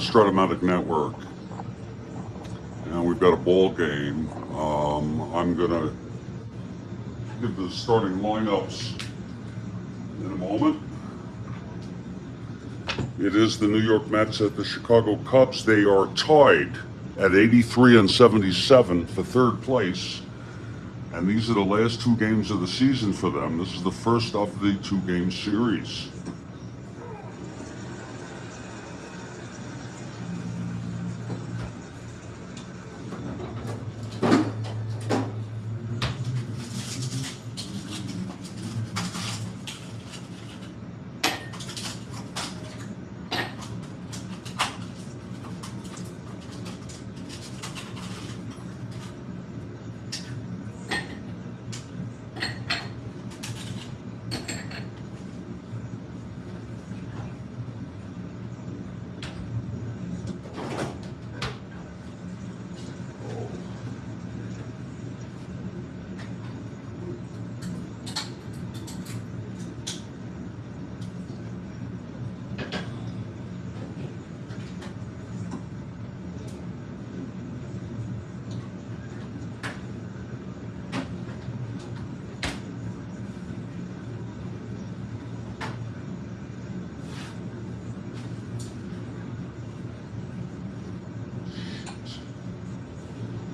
Strat-O-Matic network, and we've got a ball game. I'm gonna give the starting lineups in a moment. It is the New York Mets at the Chicago Cubs. They are tied at 83 and 77 for third place. And these are the last two games of the season for them. This is the first of the two-game series.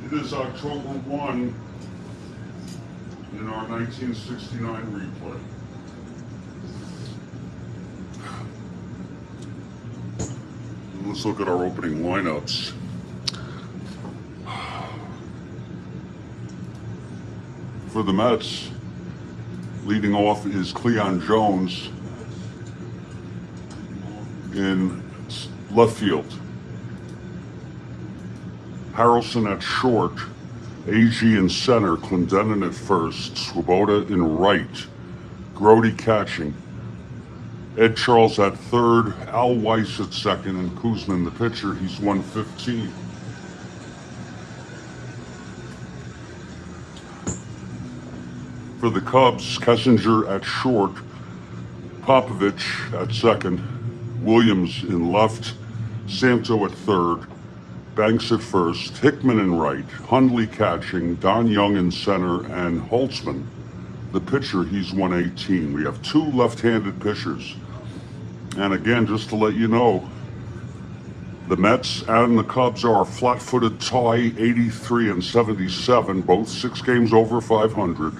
It is October 1 in our 1969 replay. Let's look at our opening lineups. For the Mets, leading off is Cleon Jones in left field. Harrelson at short, AG in center, Clendenin at first, Swoboda in right, Grody catching, Ed Charles at third, Al Weiss at second, and Koosman the pitcher. He's 115. For the Cubs, Kessinger at short, Popovich at second, Williams in left, Santo at third, Banks at first, Hickman in right, Hundley catching, Don Young in center, and Holtzman, the pitcher. He's 118. We have two left-handed pitchers. And again, just to let you know, the Mets and the Cubs are a flat-footed tie, 83 and 77, both 6 games over 500.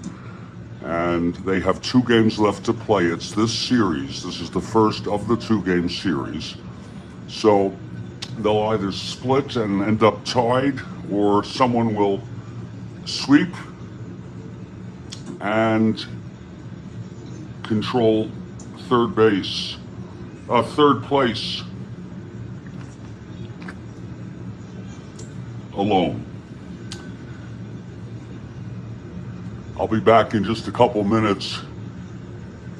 And they have 2 games left to play. It's this series. This is the first of the 2-game series. So they'll either split and end up tied, or someone will sweep and control third place alone. I'll be back in just a couple minutes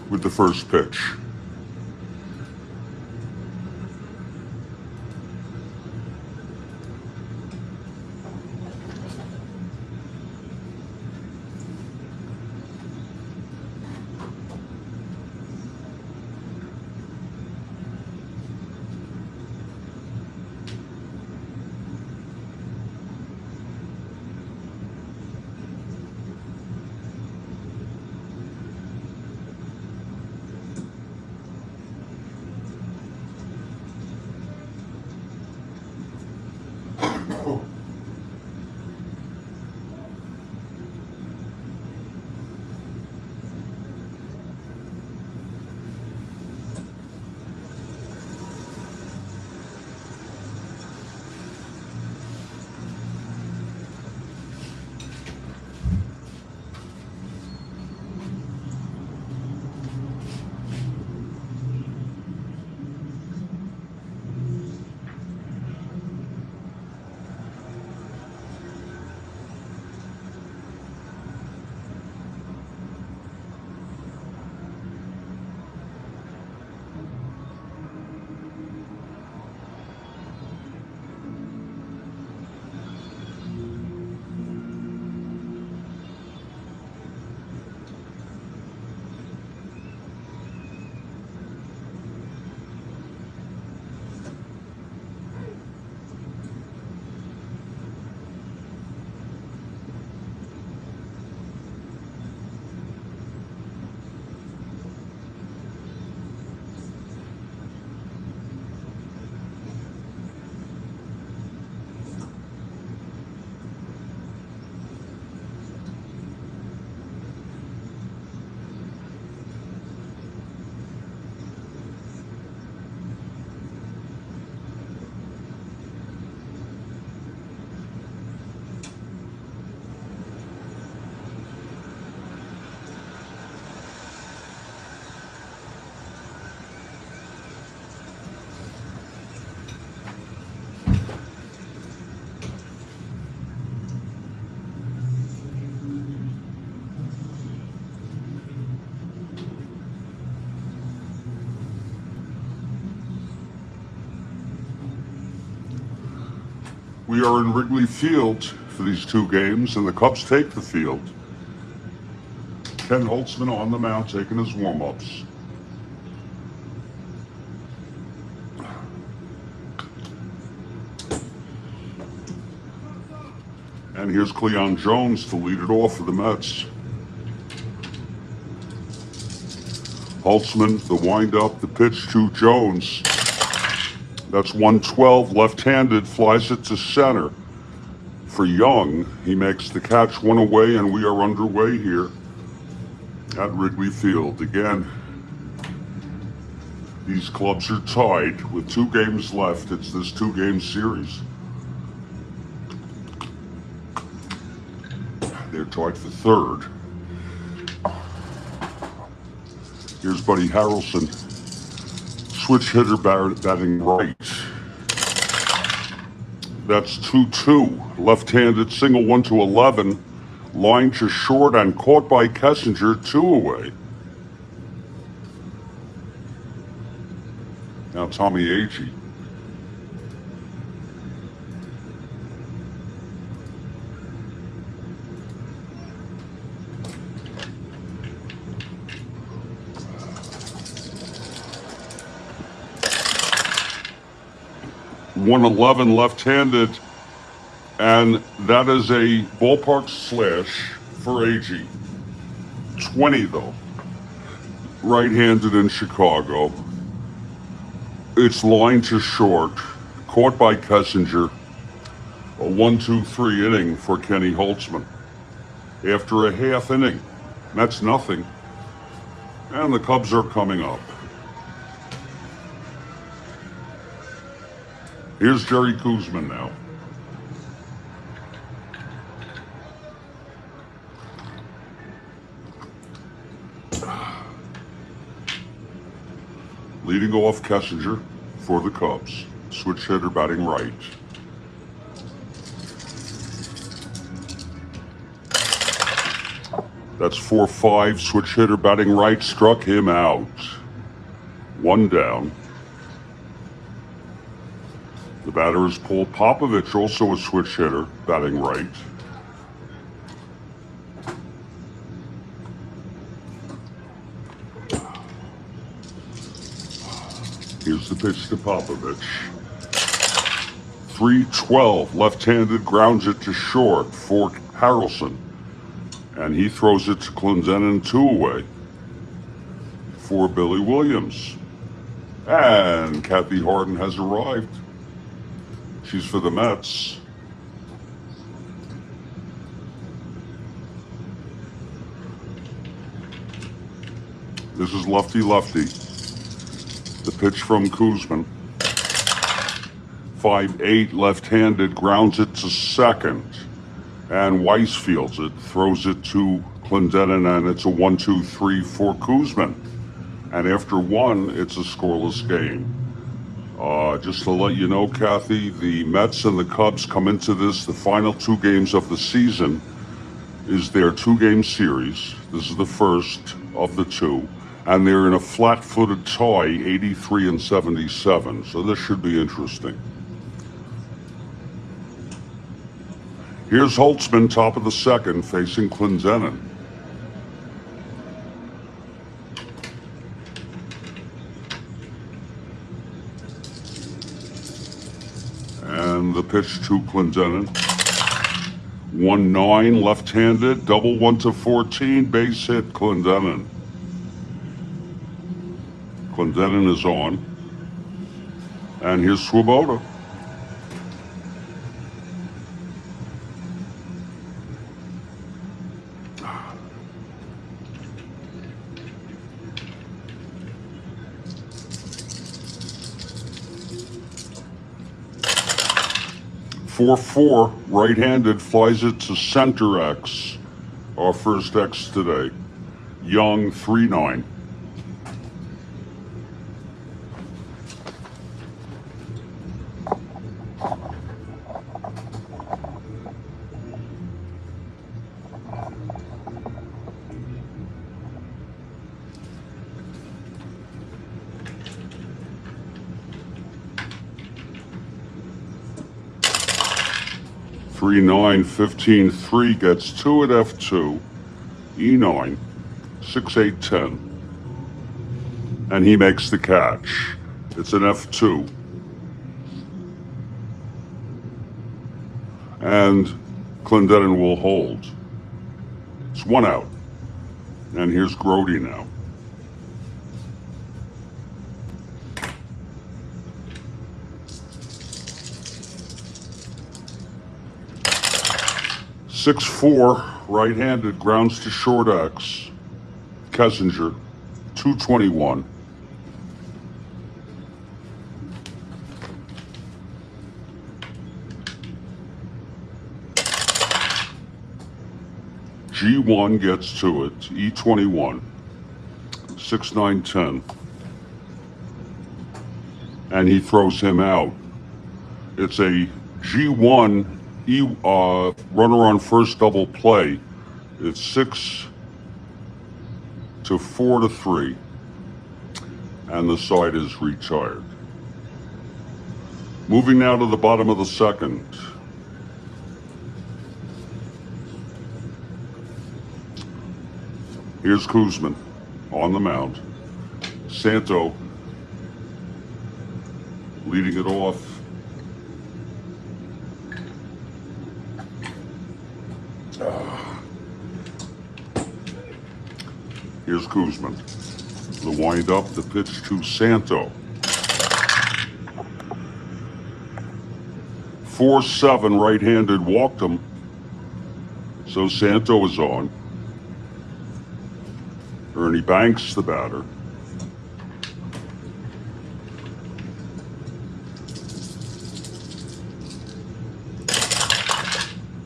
with the first pitch. We are in Wrigley Field for these two games, and the Cubs take the field. Ken Holtzman on the mound taking his warm-ups. And here's Cleon Jones to lead it off for the Mets. Holtzman, the windup, the pitch to Jones. That's 112, left-handed, flies it to center. For Young, he makes the catch, one away, and we are underway here at Wrigley Field. Again, these clubs are tied with 2 games left. It's this 2-game series. They're tied for third. Here's Buddy Harrelson, switch hitter batting right. That's 2-2, left-handed single 1-11, line to short and caught by Kessinger, 2 away. Now Tommy Agee. .111 left-handed, and that is a ballpark slash for Agee. 20 though, right-handed in Chicago. It's line to short, caught by Kessinger. A 1-2-3 inning for Kenny Holtzman. After a half inning, that's nothing. And the Cubs are coming up. Here's Jerry Koosman now. Leading off Kessinger for the Cubs. Switch hitter batting right. That's 4-5. Switch hitter batting right. Struck him out. 1 down. The batter is Paul Popovich, also a switch hitter, batting right. Here's the pitch to Popovich. 3-12, left-handed, grounds it to short for Harrelson. And he throws it to Clendenon, 2 away for Billy Williams. And Kathy Harden has arrived. She's for the Mets. This is lefty-lefty. The pitch from Koosman. 5-8, left-handed, grounds it to second. And Weiss fields it, throws it to Clendenon, and it's a 1-2-3 for Koosman. And after 1, it's a scoreless game. Just to let you know, Kathy, the Mets and the Cubs come into this, the final 2 games of the season is their 2-game series. This is the first of the 2. And they're in a flat-footed tie, 83-77. So this should be interesting. Here's Holtzman, top of the second, facing Clendenon. And the pitch to Clendenon. 1-9, left-handed, double 1-14, base hit Clendenon. Clendenon is on. And here's Swoboda. .44, right-handed, flies it to center X. Our first X today. Young, 3-9. 3-9, 15-3 gets 2 at F2, E9, 6-8, 10. And he makes the catch. It's an F2. And Clendenin will hold. It's 1 out. And here's Grody now. Six-4, right-handed, grounds to short X. Kessinger, 221. G1 gets to it, E21, 6-9, 10. And he throws him out. It's a G1 runner on first double play. It's 6-4-3. And the side is retired. Moving now to the bottom of the second. Here's Koosman on the mound. Santo leading it off. Here's Koosman. The wind up, the pitch to Santo. 4-7, right-handed, walked him. So Santo is on. Ernie Banks, the batter.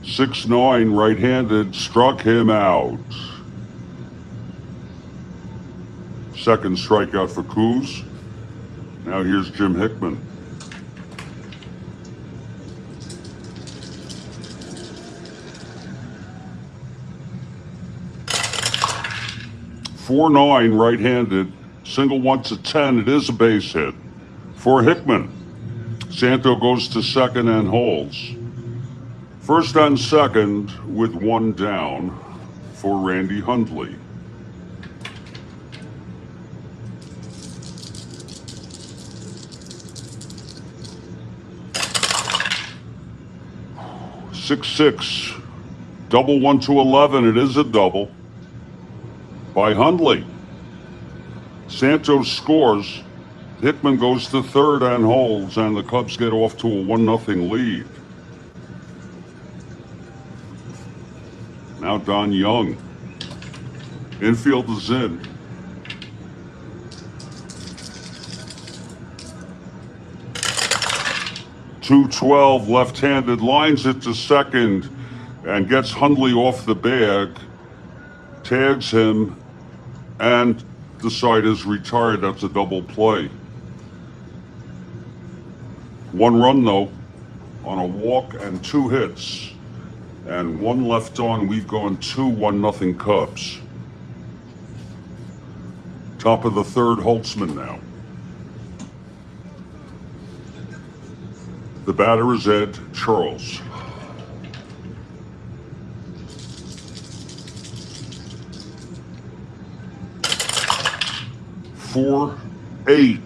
Six-9, right-handed, struck him out. Second strikeout for Koos. Now here's Jim Hickman. Four-9, right-handed, single 1-10. It is a base hit for Hickman. Santo goes to second and holds. First and second with 1 down for Randy Hundley. Six, double 1-11. It is a double by Hundley. Santos scores. Hickman goes to third and holds, and the Cubs get off to a 1-0 lead. Now Don Young. Infield is in. .212, left-handed, lines it to second and gets Hundley off the bag, tags him, and the side is retired. That's a double play. 1 run, though, on a walk and 2 hits. And 1 left on. We've gone 2-1-0 Cubs. Top of the third, Holtzman now. The batter is Ed Charles. Four, 8.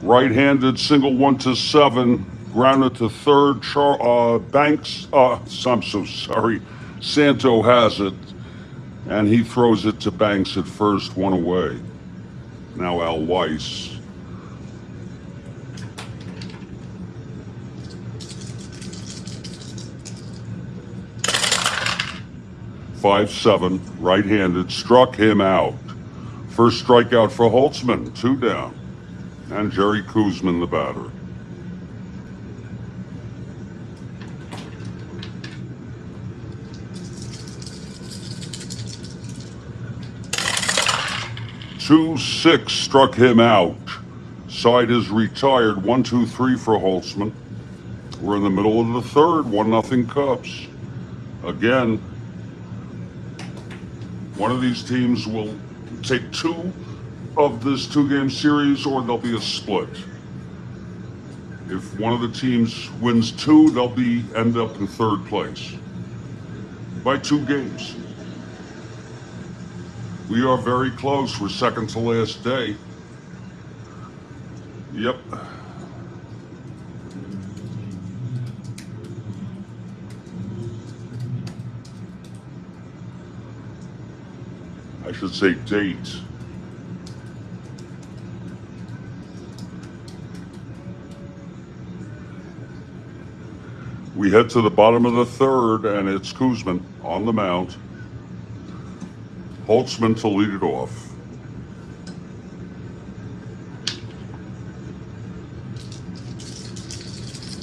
Right-handed, single 1-7. Grounded to third. Banks. I'm so sorry. Santo has it, and he throws it to Banks at first. 1 away. Now Al Weiss. 5-7, right-handed, struck him out. First strikeout for Holtzman, 2 down. And Jerry Koosman, the batter. Two, 6, struck him out. Side is retired, 1-2-3 for Holtzman. We're in the middle of the third, 1-0 Cubs. Again, one of these teams will take 2 of this 2-game series, or there'll be a split. If one of the teams wins 2, they'll end up in 3rd place by 2 games. We are very close. We're second to last day. Yep. I should say date. We head to the bottom of the 3rd, and it's Koosman on the mound. Holtzman to lead it off.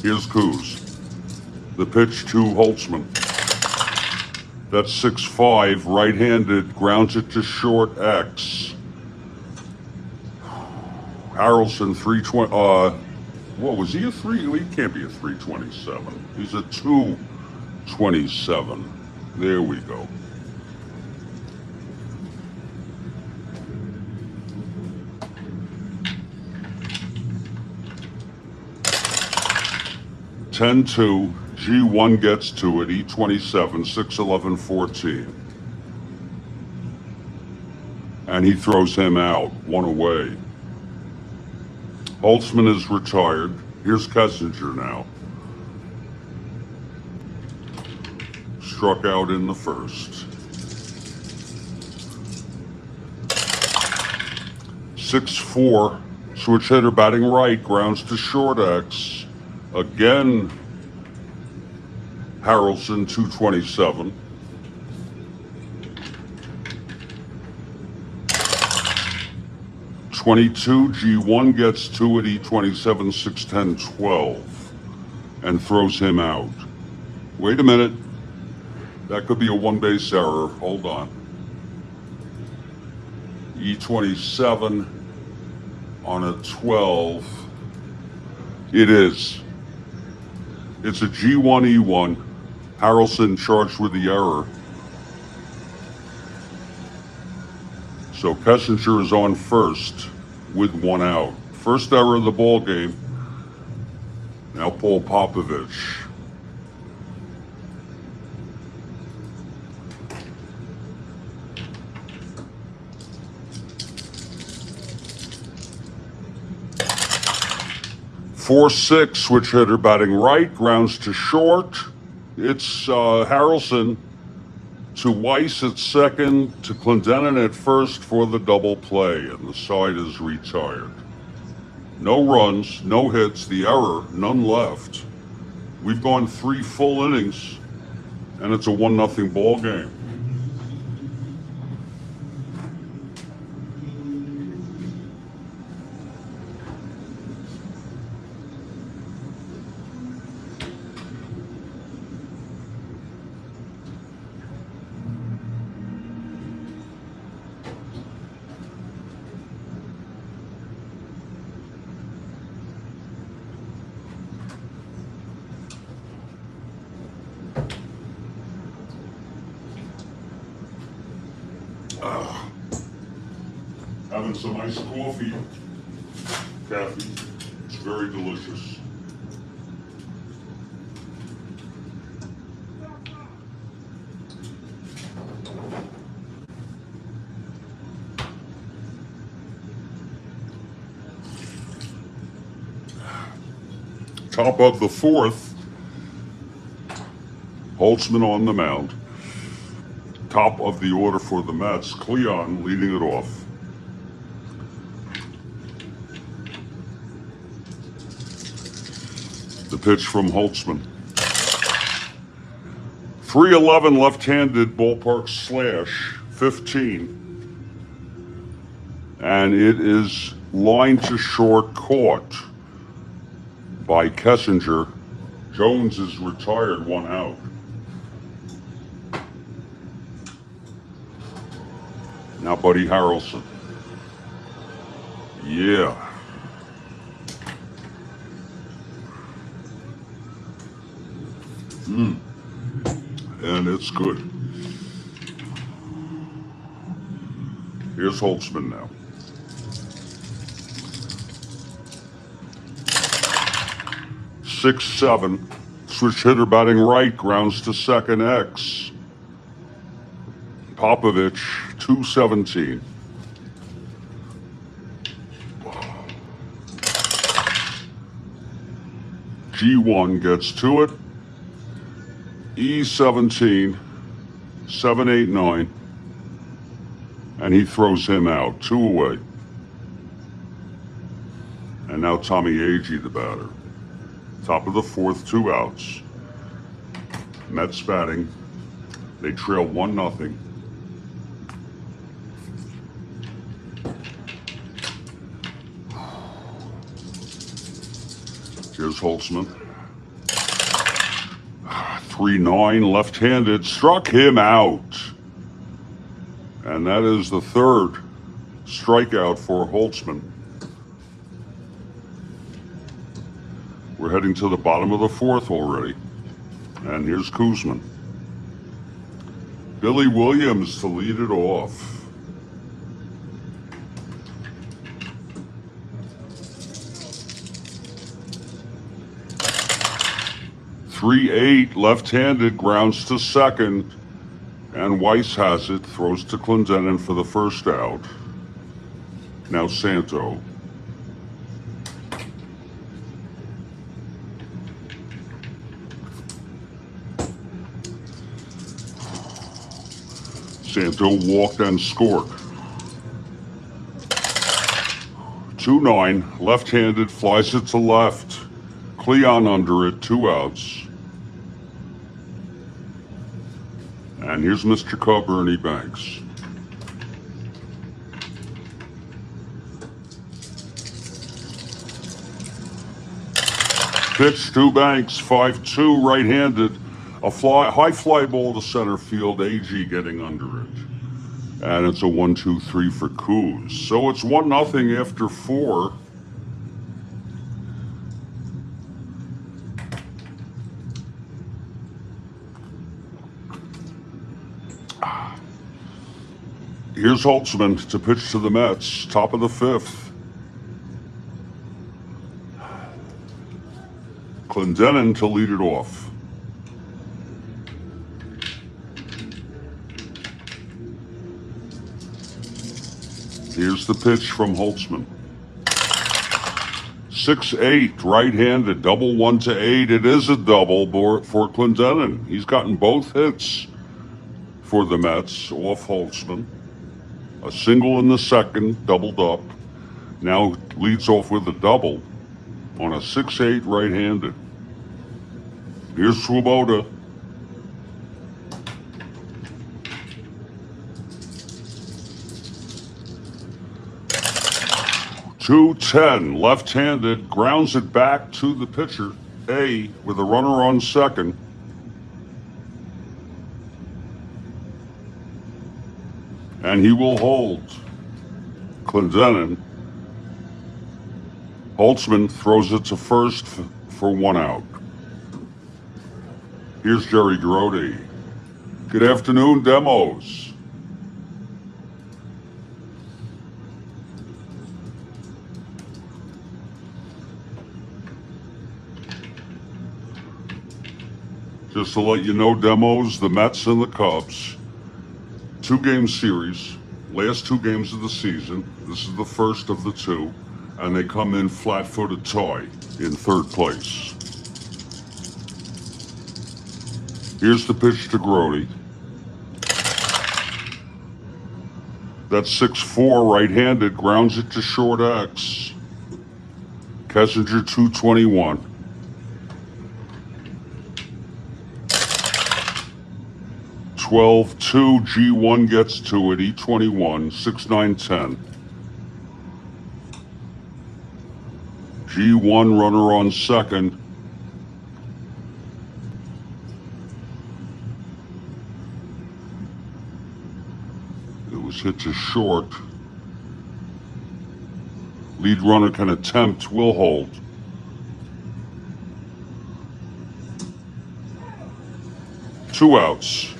Here's Koos. The pitch to Holtzman. That's 6-5, right-handed, grounds it to short X. Harrelson 320. What was he, a 3? He can't be a 327. He's a 227. There we go. (10-2). G1 gets to it. E27, 6-11, 14. And he throws him out. 1 away. Holtzman is retired. Here's Kessinger now. Struck out in the 1st. 6-4. Switch hitter batting right. Grounds to short X. Again, Harrelson, 227. (22) G1 gets to it. E27, 6-10, 12. And throws him out. Wait a minute. That could be a 1-base error. Hold on. E27 on a 12. It is. It's a G1, E1. Harrelson charged with the error. So Kessinger is on first with 1 out. First error of the ball game. Now Paul Popovich. (4-6), switch hitter batting right, grounds to short. It's Harrelson to Weiss at second, to Clendenin at first for the double play, and the side is retired. No runs, no hits, the error, none left. We've gone 3 full innings, and it's a 1-0 ball game. Having some iced coffee, Kathy. It's very delicious. Top of the 4th, Holtzman on the mound. Top of the order for the Mets, Cleon leading it off. The pitch from Holtzman. 3-11 left-handed ballpark slash, 15. And it is line to short, caught by Kessinger. Jones is retired, 1 out. Now Buddy Harrelson. Yeah. And it's good. Here's Holtzman now. 6-7. Switch hitter batting right, grounds to second, X. Popovich, 217. G1 gets to it. E17, 7-8-9. And he throws him out, 2 away. And now Tommy Agee, the batter. Top of the fourth, 2 outs. Mets batting. They trail 1-0. Here's Holtzman. 3-9, left-handed, struck him out. And that is the third strikeout for Holtzman. We're heading to the bottom of the fourth already. And here's Koosman. Billy Williams to lead it off. 3-8, left-handed, grounds to second, and Weiss has it, throws to Clendenin for the first out. Now Santo. Santo walked and scored. 2-9, left-handed, flies it to left. Cleon under it, 2 outs. And here's Mr. Cub, Ernie Banks. Pitch to Banks, 5-2, right-handed. A high fly ball to center field, Agee getting under it. And it's a 1-2-3 for Koos. So it's 1-0 after 4. Here's Holtzman to pitch to the Mets, top of the fifth. Clendenin to lead it off. Here's the pitch from Holtzman. 6-8, right-handed, double 1-8. It is a double for Clendenin. He's gotten both hits for the Mets off Holtzman. A single in the second, doubled up. Now leads off with a double on a 6-8 right-handed. Here's Swoboda. .210, left-handed, grounds it back to the pitcher, A, with a runner on second. And he will hold. Clendenin. Holtzman throws it to first for 1 out. Here's Jerry Grody. Good afternoon, Demos. Just to let you know, Demos, the Mets and the Cubs, 2-game series, last 2 games of the season. This is the first of the 2, and they come in flat-footed tie in 3rd place. Here's the pitch to Grody. That's 6-4, right-handed, grounds it to short X. Kessinger, 221. (12-2), G1 gets to it, E21, 6-9-10. G1 runner on second. It was hit to short. Lead runner can attempt, will hold. Two outs.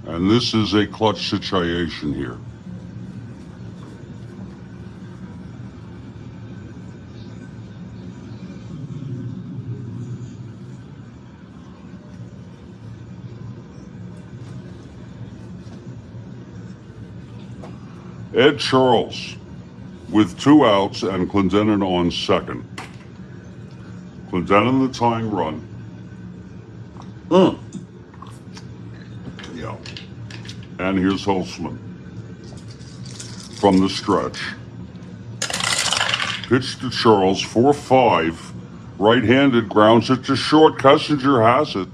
And this is a clutch situation here. Ed Charles with 2 outs and Clendenin on second. Clendenin the tying run. Yeah. And here's Holtzman from the stretch. Pitch to Charles, 4-5. Right-handed, grounds it to short. Kessinger has it.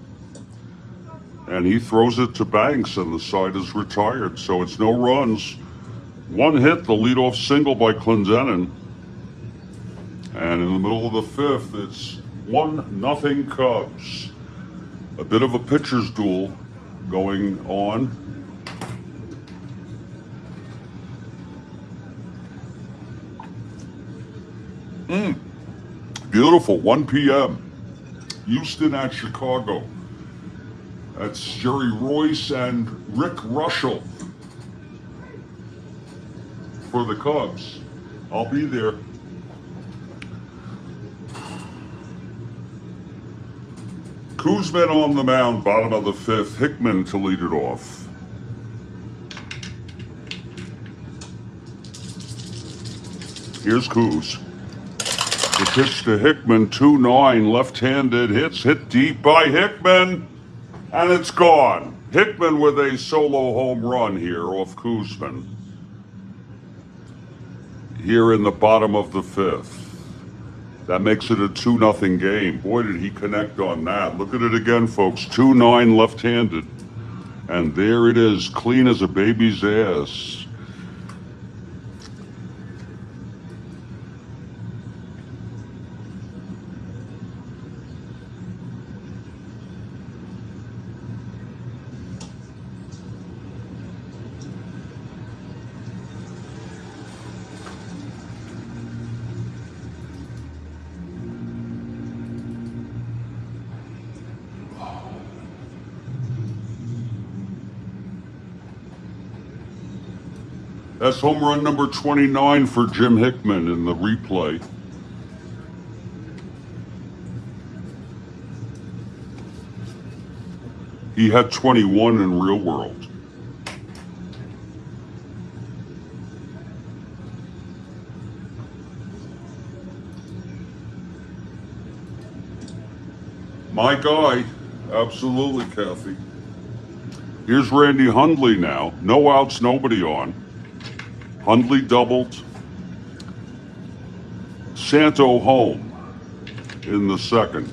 And he throws it to Banks, and the side is retired. So it's no runs. 1 hit, the leadoff single by Clendenin. And in the middle of the 5th, it's 1-0 Cubs. A bit of a pitcher's duel going on. Beautiful, 1 p.m. Houston at Chicago. That's Jerry Royce and Rick Russell for the Cubs. I'll be there. Koosman on the mound, bottom of the 5th. Hickman to lead it off. Here's Koos. The pitch to Hickman, 2-9, left-handed, hit deep by Hickman, and it's gone. Hickman with a solo home run here off Koosman. Here in the bottom of the 5th. That makes it a 2-0 game. Boy, did he connect on that. Look at it again, folks. 2-9 left-handed. And there it is, clean as a baby's ass. That's home run number 29 for Jim Hickman in the replay. He had 21 in real world. My guy, absolutely, Kathy. Here's Randy Hundley now. No outs, nobody on. Hundley doubled. Santo home in the 2nd.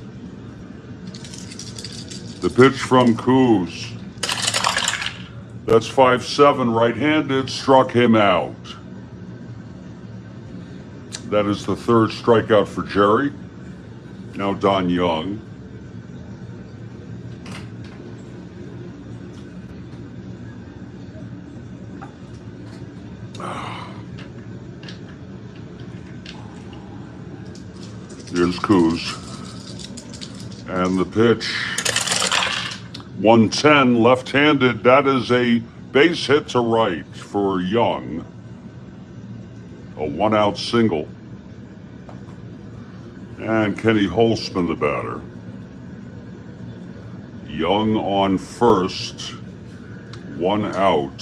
The pitch from Koos. That's 5-7, right-handed, struck him out. That is the 3rd strikeout for Jerry. Now Don Young. Here's Koos. And the pitch, 110, left-handed. That is a base hit to right for Young. A 1-out single. And Kenny Holtzman, the batter. Young on first, 1 out.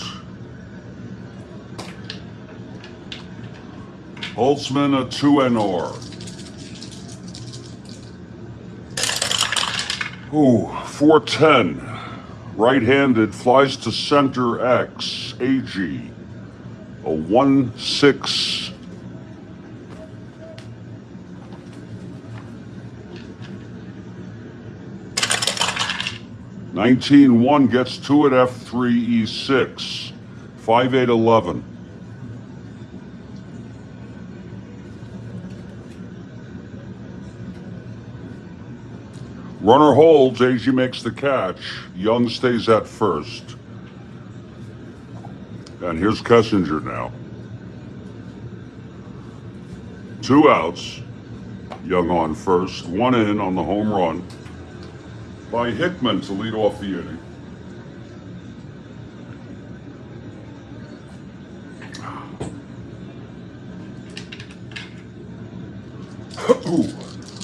Holtzman, a 2-R. Ooh, 410. Right-handed, flies to center X. AG. A 1-6. (19-1) gets 2 at F3 E6. 5-8-11. Runner holds, AG makes the catch. Young stays at first. And here's Kessinger now. 2 outs. Young on first. 1 in on the home run by Hickman to lead off the inning.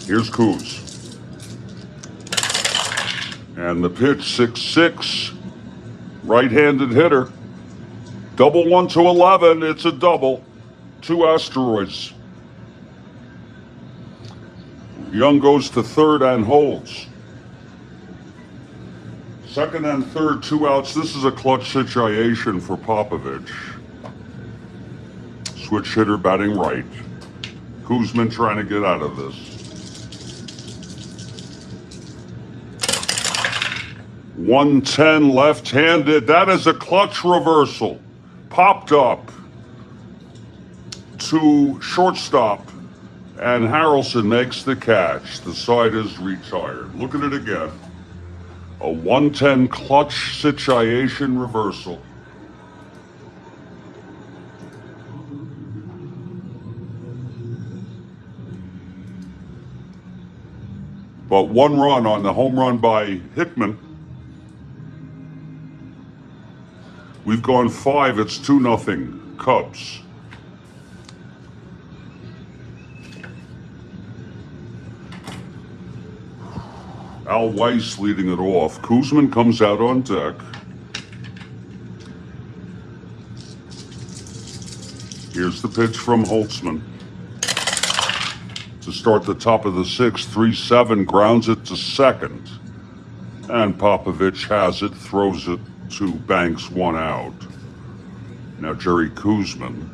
Here's Koos. And the pitch, 6-6. Right-handed hitter. Double 1 to 11. It's a double. 2 asteroids. Young goes to third and holds. Second and third, 2 outs. This is a clutch situation for Popovich. Switch hitter batting right. Koosman trying to get out of this. 110 left-handed. That is a clutch reversal. Popped up to shortstop, and Harrelson makes the catch. The side is retired. Look at it again. A 110 clutch situation reversal. But 1 run on the home run by Hickman. We've gone 5. It's 2-0 Cubs. Al Weiss leading it off. Koosman comes out on deck. Here's the pitch from Holtzman. To start the top of the 6th, 3-7, grounds it to second. And Popovich has it, throws it to Banks, 1 out. Now Jerry Koosman.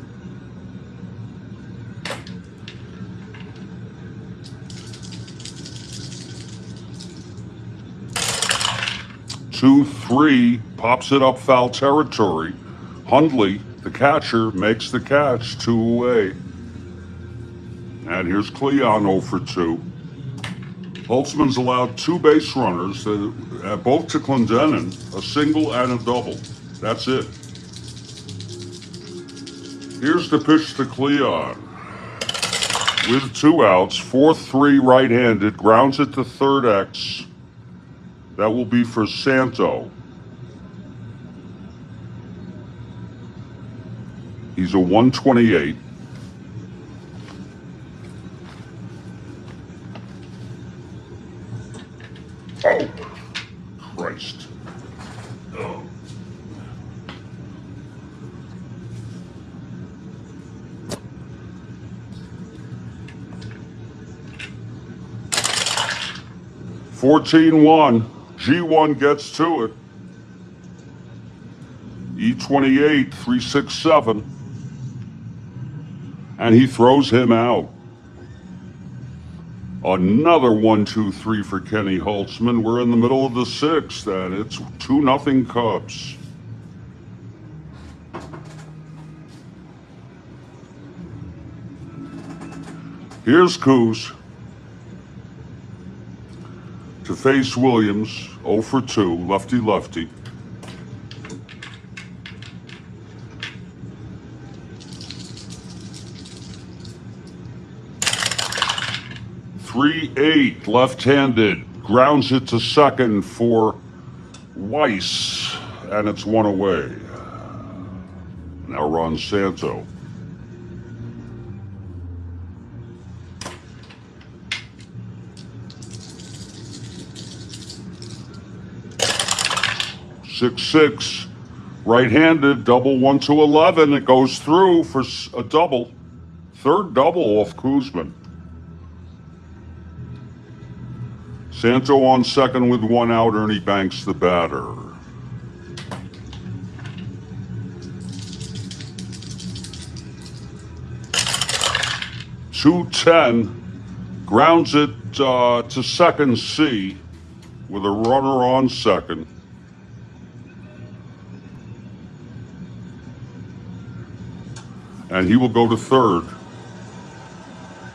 Two, 3, pops it up foul territory. Hundley, the catcher, makes the catch, 2 away. And here's Cleon 0 for 2. Holtzman's allowed 2 base runners, both to Clendenin, a single and a double. That's it. Here's the pitch to Cleon. With 2 outs, 4-3 right-handed, grounds it to third X. That will be for Santo. He's a 128. Oh, Christ. Oh. (14-1). G1 gets to it. E28, 3-6-7. And he throws him out. Another 1-2-3 for Kenny Holtzman. We're in the middle of the 6th, and it's 2-0 Cubs. Here's Koos to face Williams, 0 for 2, lefty-lefty. (3-8) left-handed, grounds it to second for Weiss, and it's 1 away. Now Ron Santo. (6-6) right-handed, double 1 to 11. It goes through for a double. Third double off Koosman. Santo on second with 1 out. Ernie Banks the batter. .210 grounds it to second C with a runner on second. And he will go to third.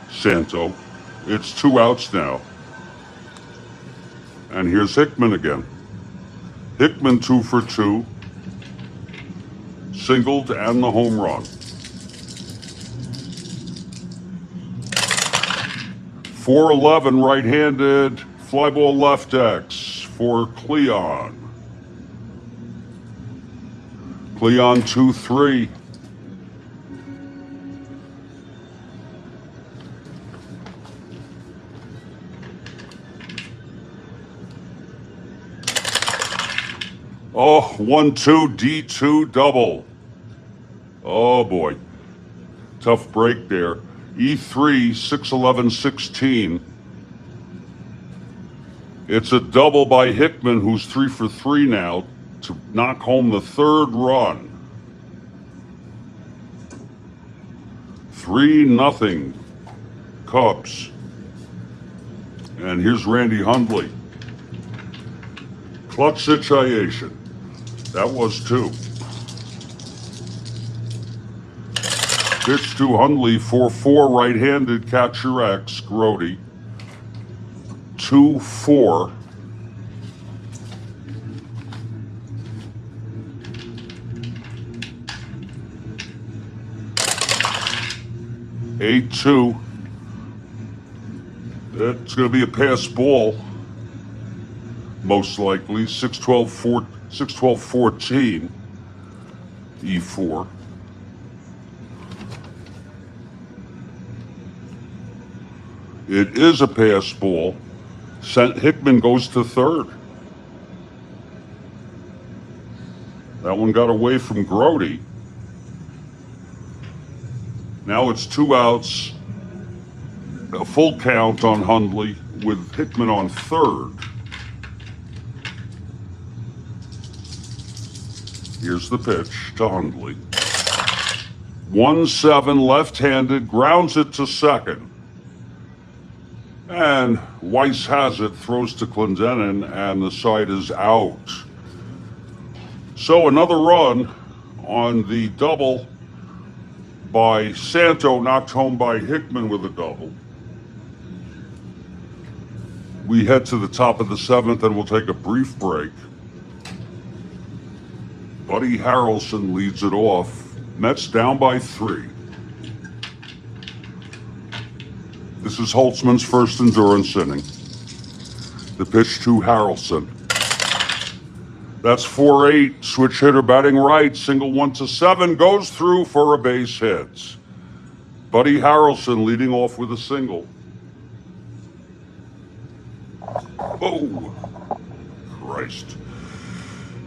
Santo. It's 2 outs now. And here's Hickman again. Hickman 2 for 2. Singled and the home run. 4-11 right-handed, fly ball left X for Cleon. Cleon 2-3. Oh, 1-2 D2 double. Oh boy, tough break there. E3, 6-11-16. It's a double by Hickman, who's 3 for 3 now, to knock home the third run. 3-0 Cubs. And here's Randy Hundley. Clutch situation. That was 2. Pitch to Hundley for 4 right-handed catcher X, Grody. 2-4. Eight-2. It's going to be a pass ball, most likely. 6-12-14. E4. It is a pass ball. Hickman goes to third. That one got away from Grody. Now it's 2 outs, a full count on Hundley with Hickman on third. Here's the pitch to Hundley. 1-7 left-handed, grounds it to second. And Weiss has it, throws to Clendenin, and the side is out. So another run on the double by Santo, knocked home by Hickman with a double. We head to the top of the 7th, and we'll take a brief break. Buddy Harrelson leads it off. Mets down by 3. This is Holtzman's first endurance inning. The pitch to Harrelson. That's 4-8. Switch hitter batting right. Single 1-7. Goes through for a base hit. Buddy Harrelson leading off with a single. Oh, Christ.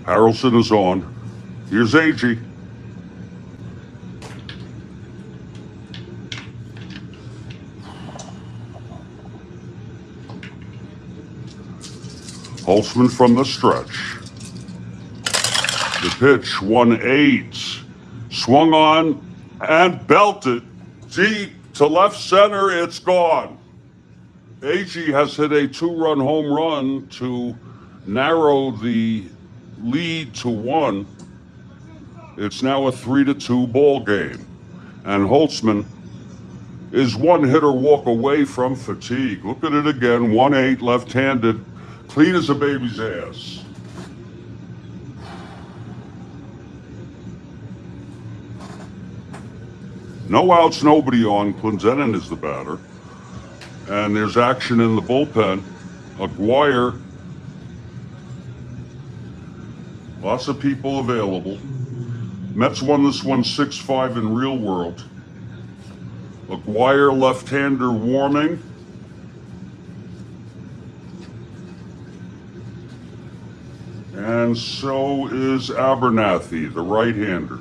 Harrelson is on. Here's Agee. Holtzman from the stretch. The pitch, 1-8. Swung on and belted deep to left center. It's gone. Agee has hit a 2-run home run to narrow the lead to 1. It's now a 3-2 ball game. And Holtzman is 1 hitter walk away from fatigue. Look at it again, 1-8 left-handed. Clean as a baby's ass. No outs, nobody on. Clendenin is the batter. And there's action in the bullpen. Aguirre. Lots of people available. Mets won this one 6-5 in real world. Aguirre, left-hander, warming. And so is Abernathy, the right-hander.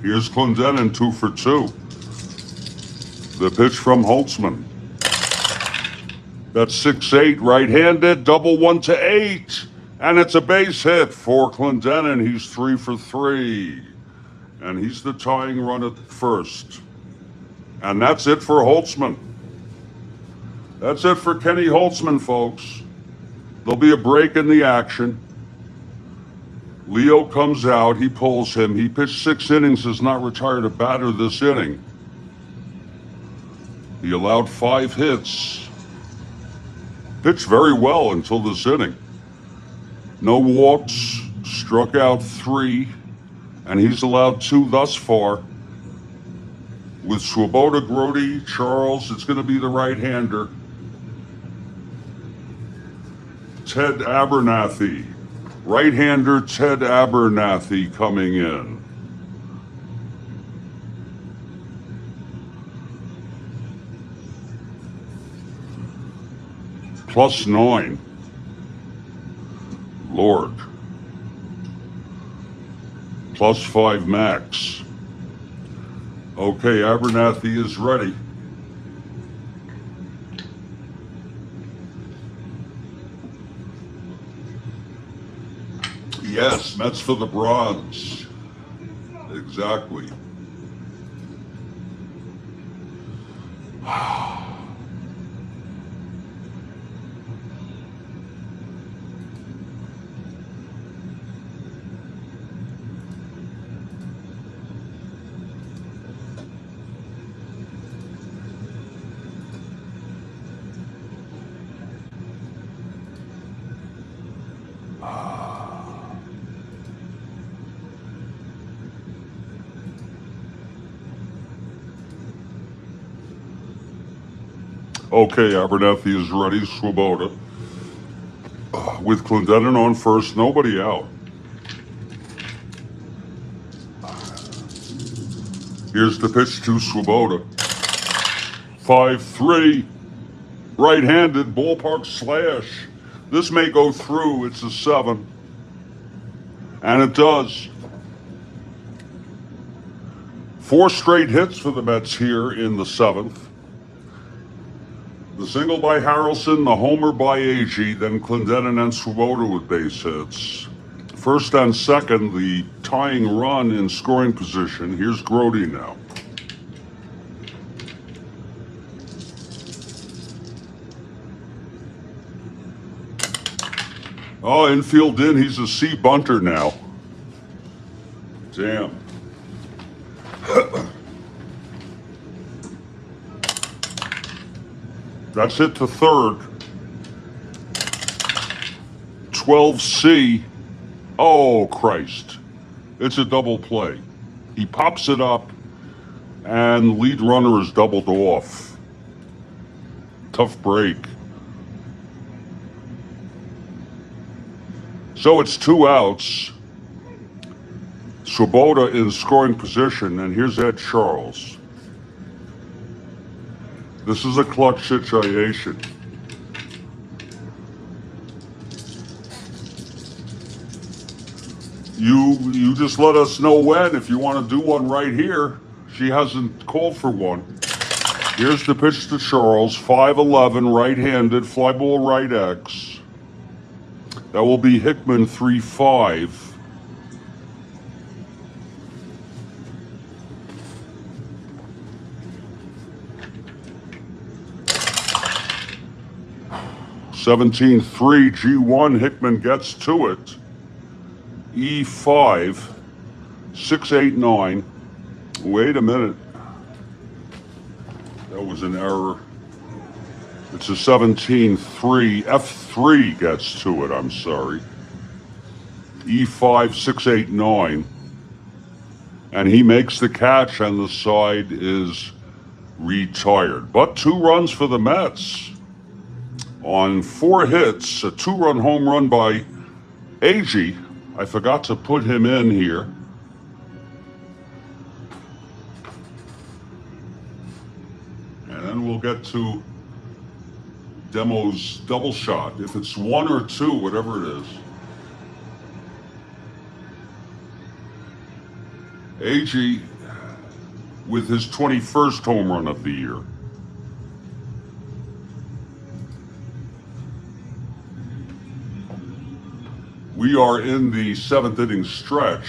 Here's Clendenin, 2 for 2. The pitch from Holtzman. That's 6-8, right-handed, double 1-8. And it's a base hit for Clendenin. He's 3 for 3. And he's the tying run at first. And that's it for Holtzman. That's it for Kenny Holtzman, folks. There'll be a break in the action. Leo comes out, he pulls him. He pitched 6 innings, has not retired a batter this inning. He allowed 5 hits. Pitched very well until this inning. No walks, struck out 3, and he's allowed 2 thus far. With Swoboda, Grody, Charles, it's going to be the right-hander. Ted Abernathy. Right-hander Ted Abernathy coming in. +9. Lord. +5 max. Okay, Abernathy is ready. Yes, Mets for the bronze. Exactly. Okay, Abernathy is ready. Swoboda. With Clendenin on first, nobody out. Here's the pitch to Swoboda. 5-3. Right-handed ballpark slash. This may go through. It's a 7. And it does. 4 straight hits for the Mets here in the 7th. The single by Harrelson, the homer by Agee, then Clendenin and Swoboda with base hits. First and second, the tying run in scoring position. Here's Grody now. Oh, infield in. He's a C bunter now. Damn. That's hit to third. 12C. Oh, Christ. It's a double play. He pops it up, and lead runner is doubled off. Tough break. So it's 2 outs. Swoboda in scoring position, and here's Ed Charles. This is a clutch situation. You just let us know when, if you want to do one right here. She hasn't called for one. Here's the pitch to Charles. 5-11, right-handed, fly ball right X. That will be Hickman 3-5. $17-3 G1. Hickman gets to it. E5 6-8-9. Wait a minute. That was an error. It's a 17-3. F3 gets to it. I'm sorry. E5 6-8-9. And he makes the catch, and the side is retired. But 2 runs for the Mets. On 4 hits, a 2-run home run by Agee. I forgot to put him in here. And then we'll get to Demo's double shot. If it's 1 or 2, whatever it is. Agee with his 21st home run of the year. We are in the 7th inning stretch.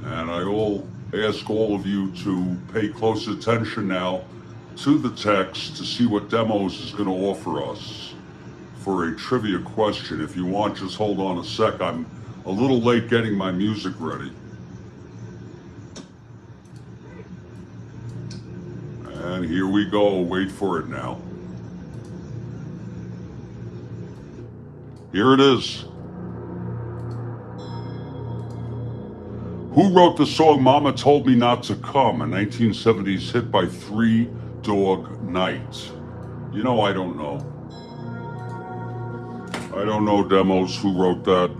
And I will ask all of you to pay close attention now to the text to see what Demos is going to offer us for a trivia question. If you want, just hold on a sec. I'm a little late getting my music ready. And here we go. Wait for it now. Here it is. Who wrote the song Mama Told Me Not to Come, a 1970s hit by Three Dog Night? You know, I don't know. I don't know, Demos, who wrote that.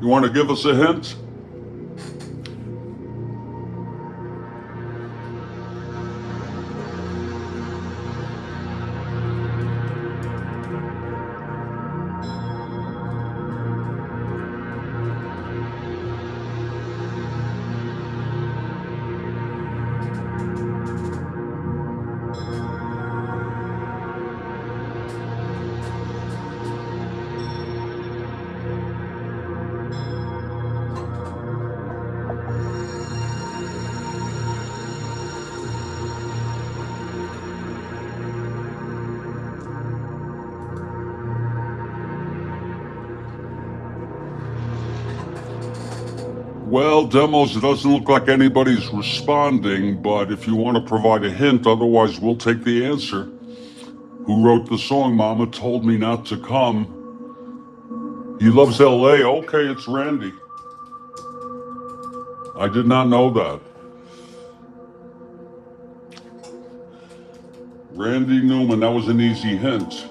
You want to give us a hint? Well, Demos, it doesn't look like anybody's responding, but if you want to provide a hint, otherwise we'll take the answer. Who wrote the song, Mama Told Me Not to Come? He loves LA. Okay, it's Randy. I did not know that. Randy Newman, that was an easy hint.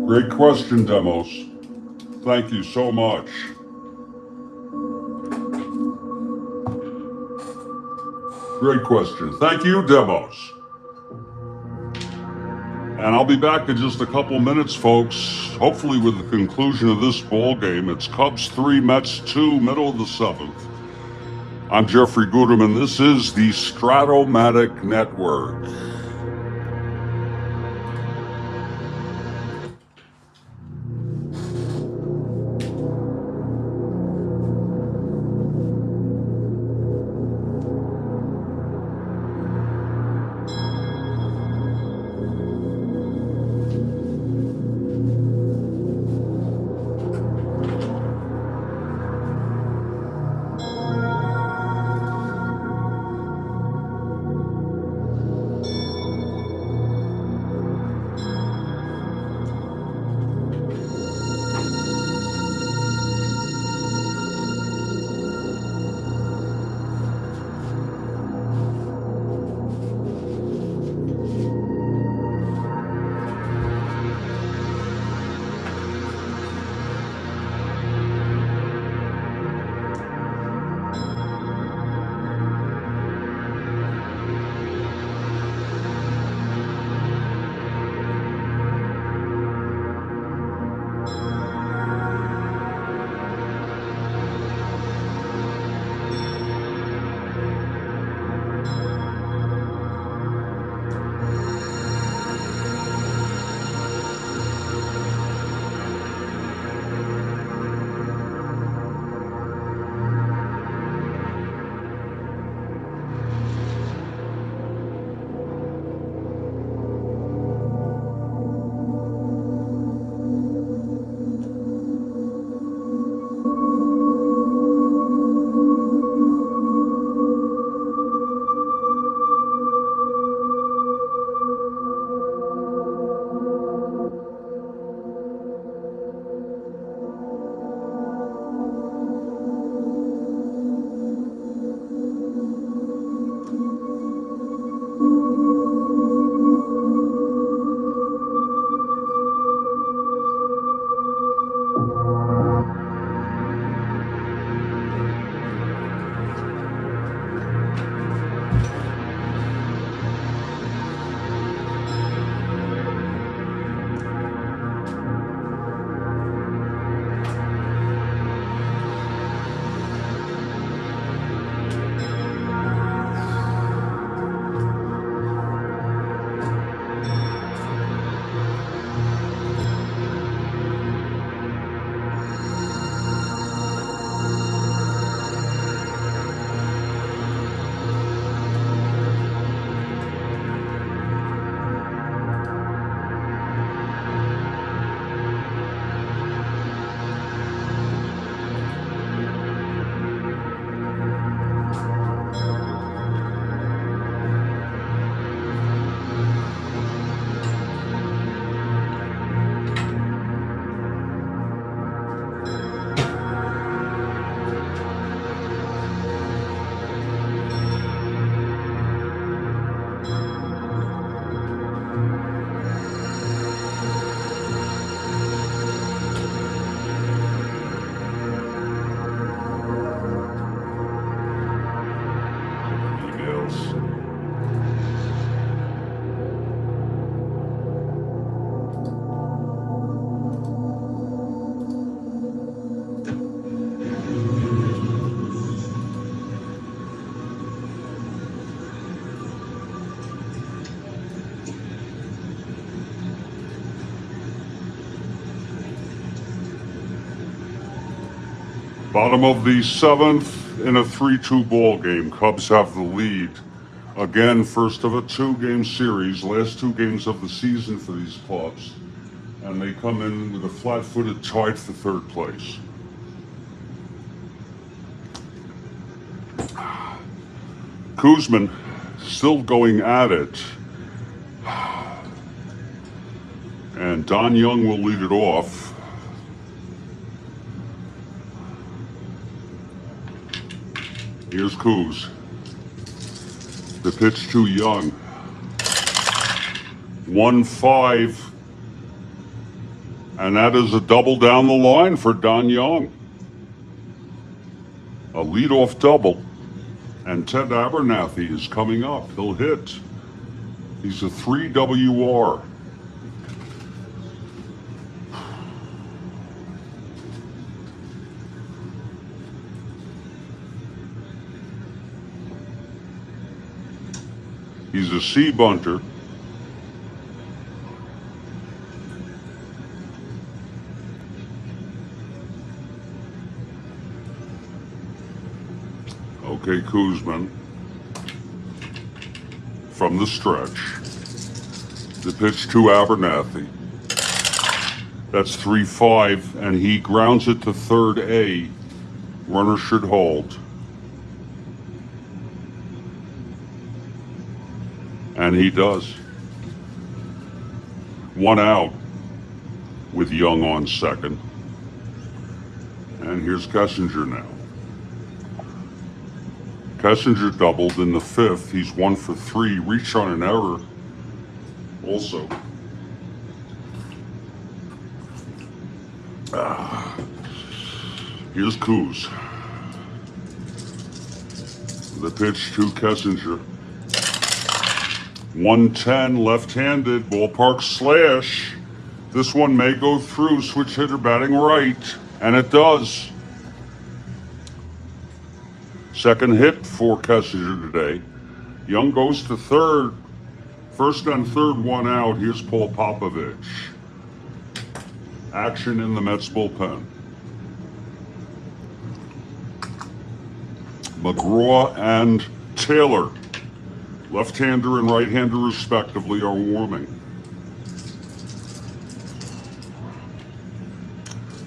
Great question, Demos. Thank you so much. Great question. Thank you, Demos. And I'll be back in just a couple minutes, folks, hopefully with the conclusion of this ball game. It's Cubs 3, Mets 2, middle of the 7th. I'm Jeffrey Guterman. This is the Strat-O-Matic Network. Bottom of the seventh in a 3-2 ball game. Cubs have the lead. Again, first of a 2-game series, last 2 games of the season for these clubs. And they come in with a flat-footed tie for third place. Koosman still going at it. And Don Young will lead it off. Here's Koos. The pitch to Young. 1-5. And that is a double down the line for Don Young. A leadoff double. And Ted Abernathy is coming up. He'll hit. He's a 3 WR. He's a C bunter. Okay, Koosman from the stretch. The pitch to Abernathy. That's 3-5, and he grounds it to third A. Runner should hold. And he does. 1 out with Young on second. And here's Kessinger now. Kessinger doubled in the fifth. He's 1 for 3. Reach on an error also. Here's Koos. The pitch to Kessinger. 110 left-handed, ballpark slash. This one may go through, switch hitter batting right, and it does. Second hit for Kessinger today. Young goes to third. First and third, 1 out. Here's Paul Popovich. Action in the Mets bullpen. McGraw and Taylor, left-hander and right-hander respectively, are warming.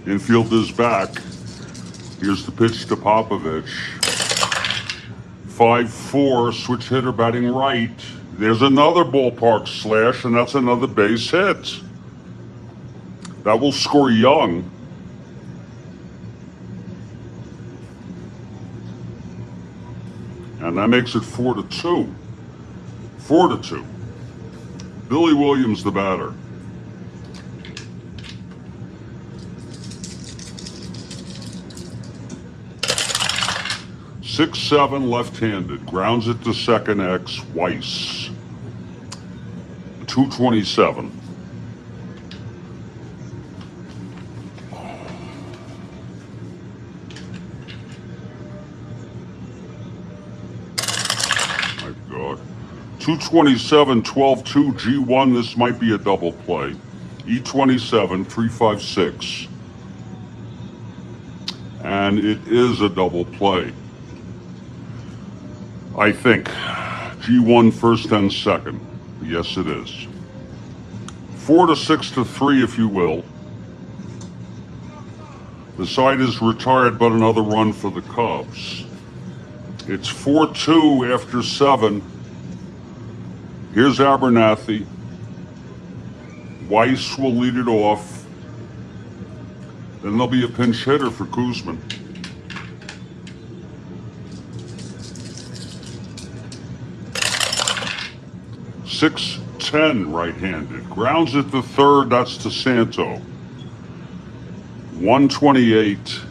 Infield is back. Here's the pitch to Popovich. 5-4, switch hitter batting right. There's another ballpark slash, and that's another base hit. That will score Young. And that makes it 4-2. 4-2. Billy Williams, the batter. Six, 7, left-handed. Grounds it to second X, Weiss. 227. My God. 227, 12-2, G1. This might be a double play. E27, 356. And it is a double play. I think. G1 first and second. Yes, it is. 4-6-3, if you will. The side is retired, but another run for the Cubs. It's 4-2 after 7. Here's Abernathy. Weiss will lead it off. Then there'll be a pinch hitter for Koosman. 6-10 right-handed. Grounds it to third. That's to Santo. 128.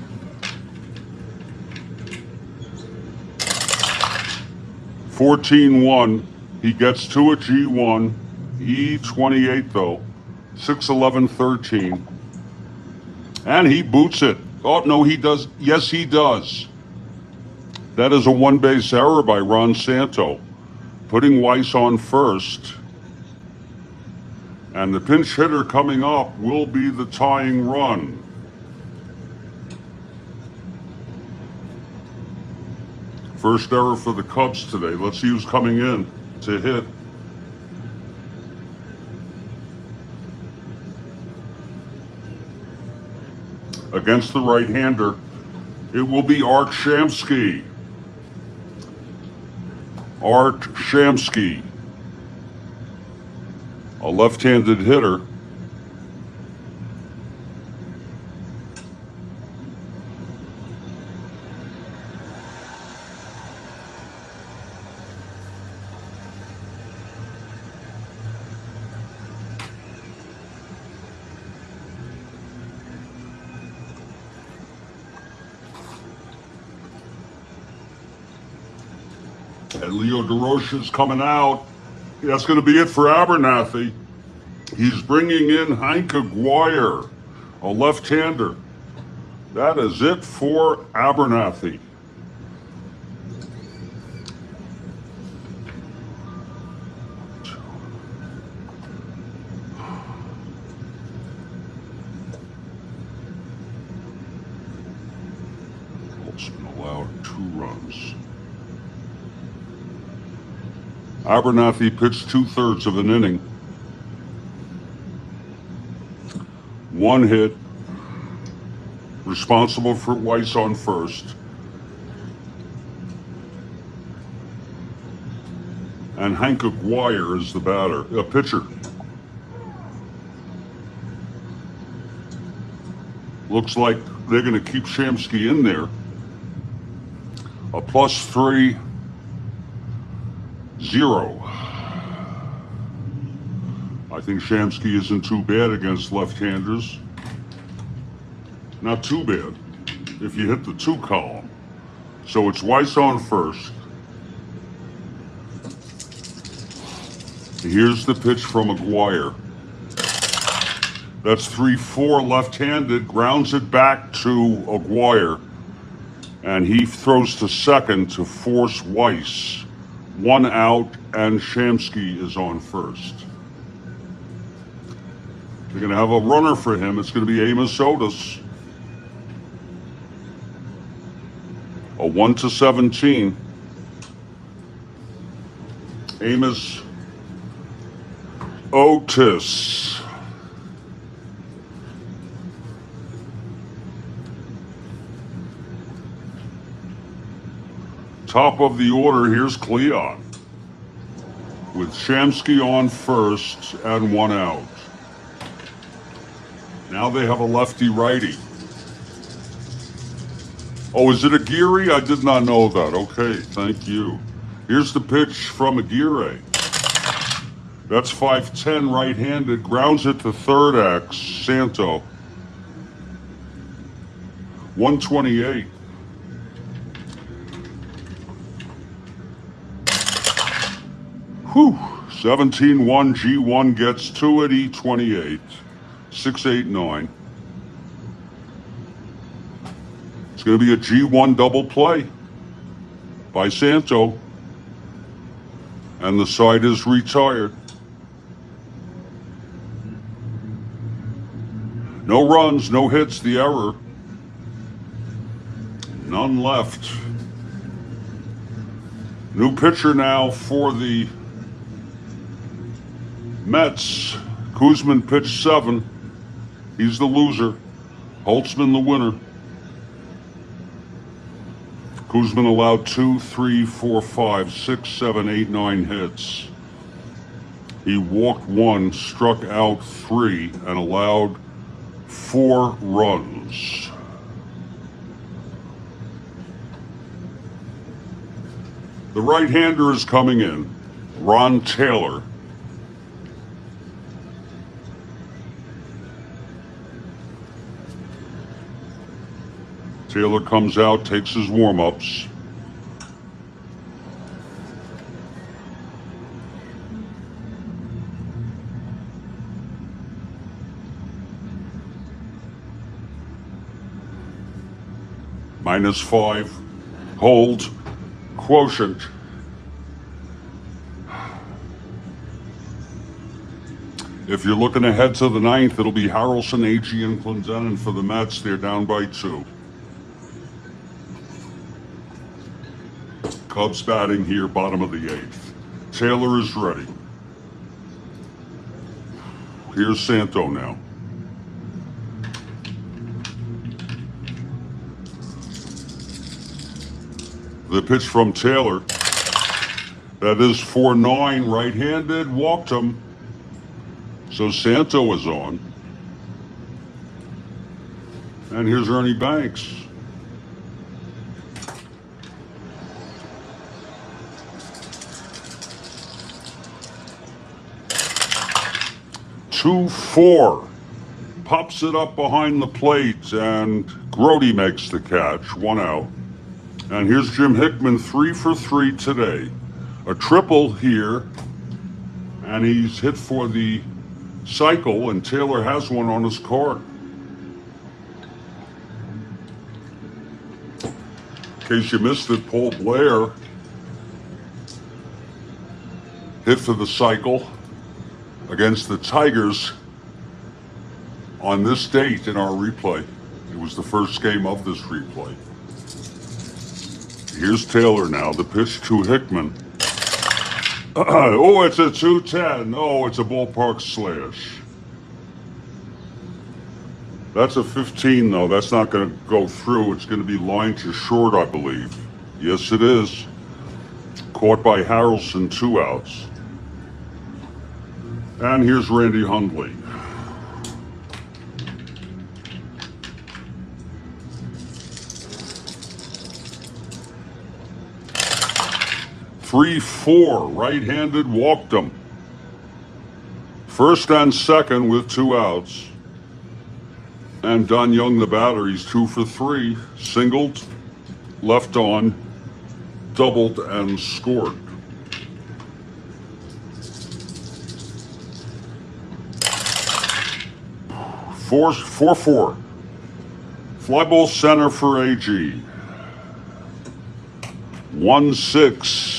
14-1. He gets to a G1. E28 though. 6-11-13. And he boots it. Oh, no, he does. Yes, he does. That is a one-base error by Ron Santo, putting Weiss on first. And the pinch hitter coming up will be the tying run. First error for the Cubs today. Let's see who's coming in to hit. Against the right-hander, it will be Art Shamsky. Art Shamsky, a left-handed hitter. And Leo DeRocha's coming out. That's going to be it for Abernathy. He's bringing in Hank Aguirre, a left-hander. That is it for Abernathy. Holtzman allowed 2 runs. Abernathy pitched 2/3 of an inning. 1 hit, responsible for Weiss on first. And Hank Aguirre is the pitcher. Looks like they're going to keep Shamsky in there. A +3. 0. I think Shamsky isn't too bad against left-handers. Not too bad if you hit the 2 column. So it's Weiss on first. Here's the pitch from Aguirre. That's 3-4 left-handed, grounds it back to Aguirre, and he throws to second to force Weiss. 1 out, and Shamsky is on first. They're going to have a runner for him. It's going to be Amos Otis. A 1-17. Amos Otis. Top of the order, here's Cleon, with Shamsky on first and 1 out. Now they have a lefty-righty. Oh, is it Aguirre? I did not know that. Okay, thank you. Here's the pitch from Aguirre. That's 5'10", right-handed, grounds it to third X, Santo. 128. Whew, 17-1, G1 gets to it, E28, 6-8-9. It's going to be a G1 double play by Santo, and the side is retired. No runs, no hits, the error. None left. New pitcher now for the Mets. Koosman pitched 7. He's the loser. Holtzman the winner. Koosman allowed 2, 3, 4, 5, 6, 7, 8, 9 hits. He walked 1, struck out 3, and allowed 4 runs. The right-hander is coming in, Ron Taylor. Taylor comes out, takes his warm-ups. -5, hold, quotient. If you're looking ahead to the 9th, it'll be Harrelson, Agee, and Clendenin for the Mets. They're down by 2. Cubs batting here, bottom of the 8th. Taylor is ready. Here's Santo now. The pitch from Taylor. That is 4-9, right-handed, walked him. So Santo is on. And here's Ernie Banks. Two, 4. Pops it up behind the plate, and Grody makes the catch, 1 out. And here's Jim Hickman, 3 for 3 today. A triple here, and he's hit for the cycle, and Taylor has one on his card. In case you missed it, Paul Blair hit for the cycle against the Tigers on this date in our replay. It was the first game of this replay. Here's Taylor now, the pitch to Hickman. Oh, it's a 2-10. Oh, it's a ballpark slash. That's a 15, though. That's not going to go through. It's going to be line to short, I believe. Yes, it is. Caught by Harrelson, 2 outs. And here's Randy Hundley. Three, 4, right-handed, walked him. First and second with 2 outs. And Don Young, the batter, he's 2 for 3. Singled, left on, doubled, and scored. Four, 4. Fly ball center for AG. 1-6.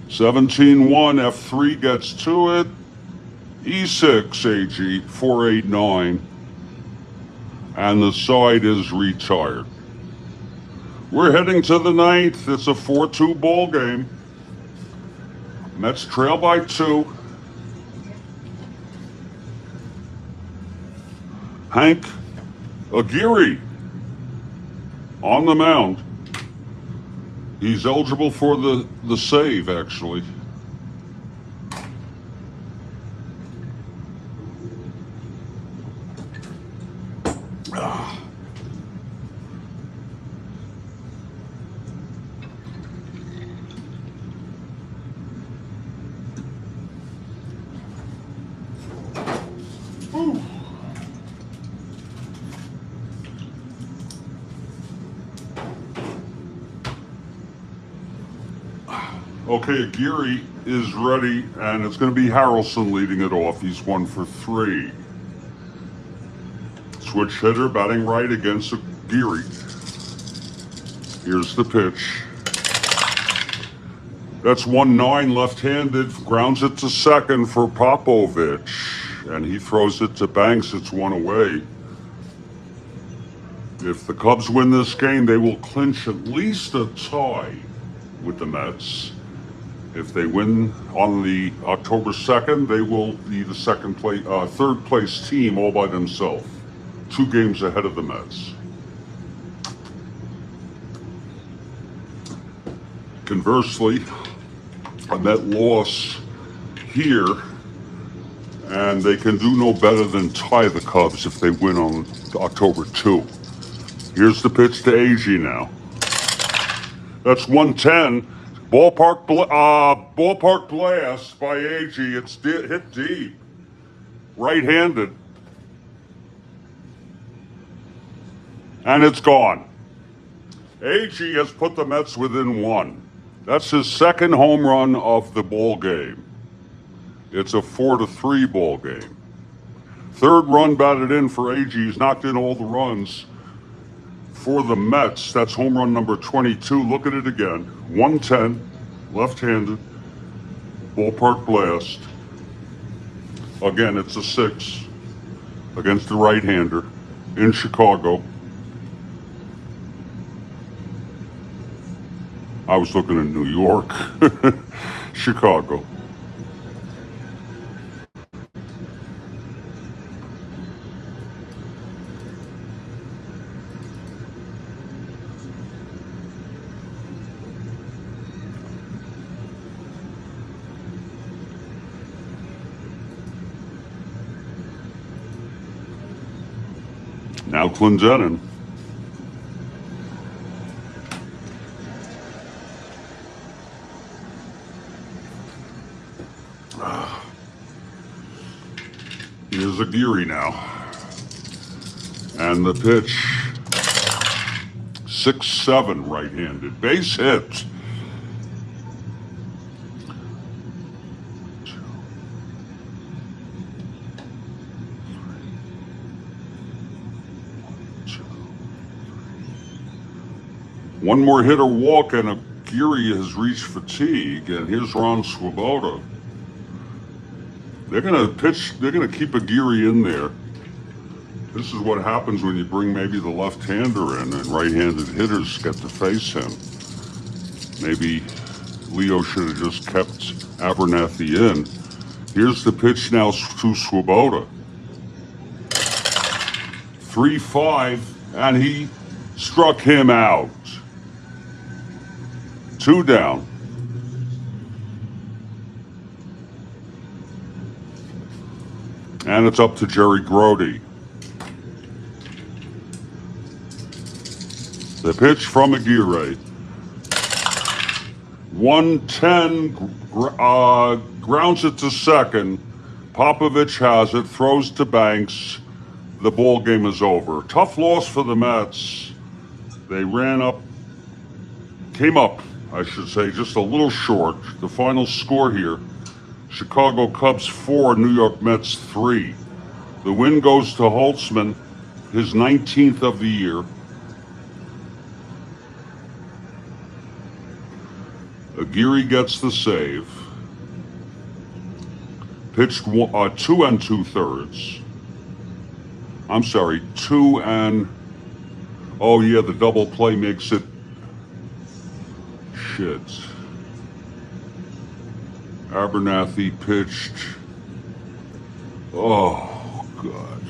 17-1, F3 gets to it. E6, AG, 4-8-9. And the side is retired. We're heading to the 9th. It's a 4-2 ball game. Mets trail by 2. Hank Aguirre on the mound. He's eligible for the save, actually. Okay, Aguirre is ready, and it's going to be Harrelson leading it off. He's 1 for 3. Switch hitter batting right against Aguirre. Here's the pitch. That's 1-9 left-handed. Grounds it to second for Popovich, and he throws it to Banks. It's 1 away. If the Cubs win this game, they will clinch at least a tie with the Mets. If they win on the October 2nd, they will be the third place team all by themselves, 2 games ahead of the Mets. Conversely, a Met loss here, and they can do no better than tie the Cubs if they win on October 2. Here's the pitch to AG now. That's 110. Ballpark blast by AG. It's hit deep. Right-handed. And it's gone. AG has put the Mets within 1. That's his second home run of the ball game. It's a 4-3 ball game. Third run batted in for AG. He's knocked in all the runs for the Mets. That's home run number 22. Look at it again. 110, left-handed, ballpark blast. Again, it's a 6. against the right-hander in Chicago. I was looking at New York, Chicago. Now Clendenin. Here's Aguirre now. And the pitch, 6-7 right-handed. Base hit. One more hit or walk, and Aguirre has reached fatigue. And here's Ron Swoboda. They're going to pitch. They're going to keep Aguirre in there. This is what happens when you bring maybe the left-hander in and right-handed hitters get to face him. Maybe Leo should have just kept Abernathy in. Here's the pitch now to Swoboda. 3-5, and he struck him out. 2 down. And it's up to Jerry Grody. The pitch from Aguirre. 110, grounds it to second. Popovich has it, throws to Banks. The ball game is over. Tough loss for the Mets. They came up, I should say, just a little short. The final score here, Chicago Cubs 4, New York Mets 3. The win goes to Holtzman, his 19th of the year. Aguirre gets the save. Pitched 2 2/3. I'm sorry, 2 and... Oh yeah, the double play makes it... Shit. Abernathy pitched... Oh, God.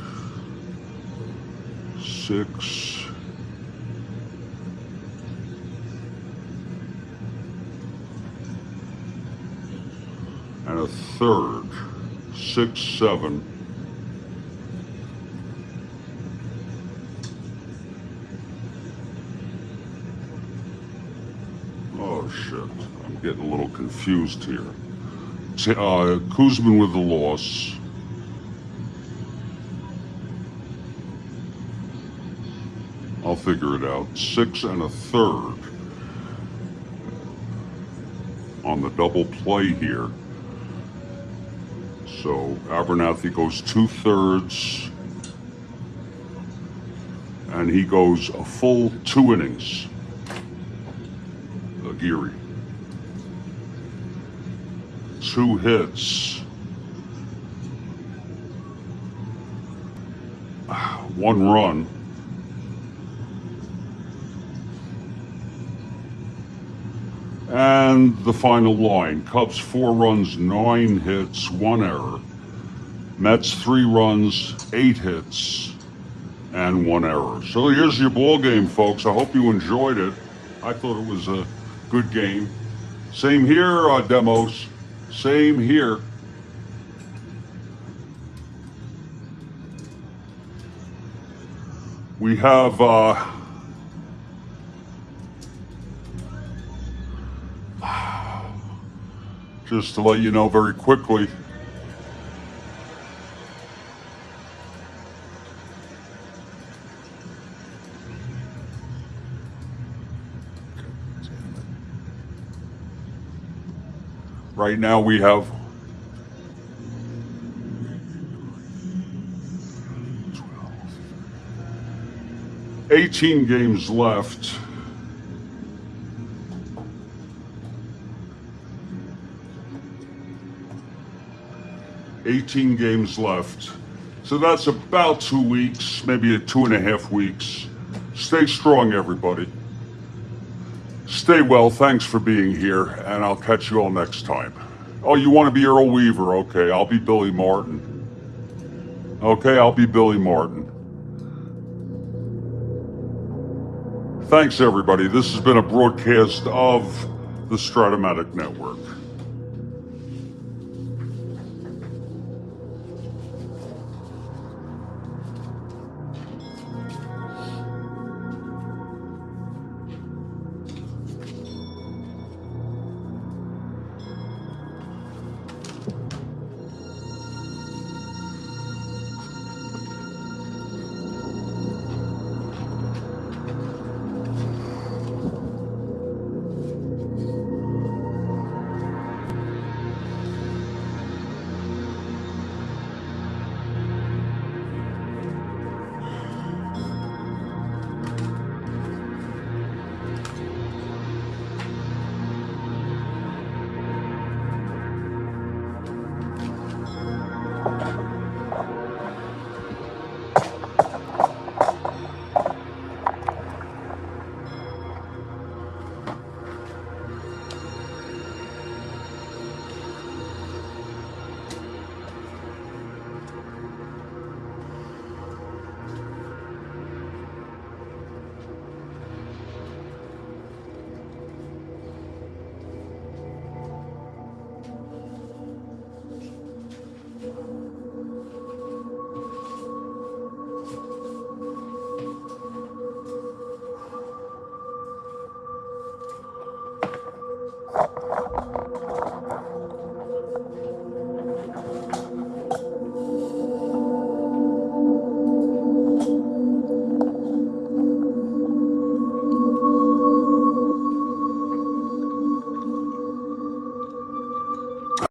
6... and a third. 6-7. Oh shit, I'm getting a little confused here. Koosman with the loss. I'll figure it out. 6 1/3 on the double play here. So Abernathy goes 2/3, and he goes a full 2 innings. Aguirre. 2 hits. 1 run. And the final line, Cubs 4 runs, 9 hits, 1 error. Mets 3 runs, 8 hits, and 1 error. So here's your ball game, folks. I hope you enjoyed it. I thought it was a good game. Same here, Demos. Same here. We have... just to let you know very quickly, right now we have 18 games left. So that's about 2 weeks, maybe 2.5 weeks. Stay strong, everybody. Stay well, thanks for being here, and I'll catch you all next time. Oh, you want to be Earl Weaver? Okay, I'll be Billy Martin. Okay, I'll be Billy Martin. Thanks, everybody. This has been a broadcast of the Strat-O-Matic Network.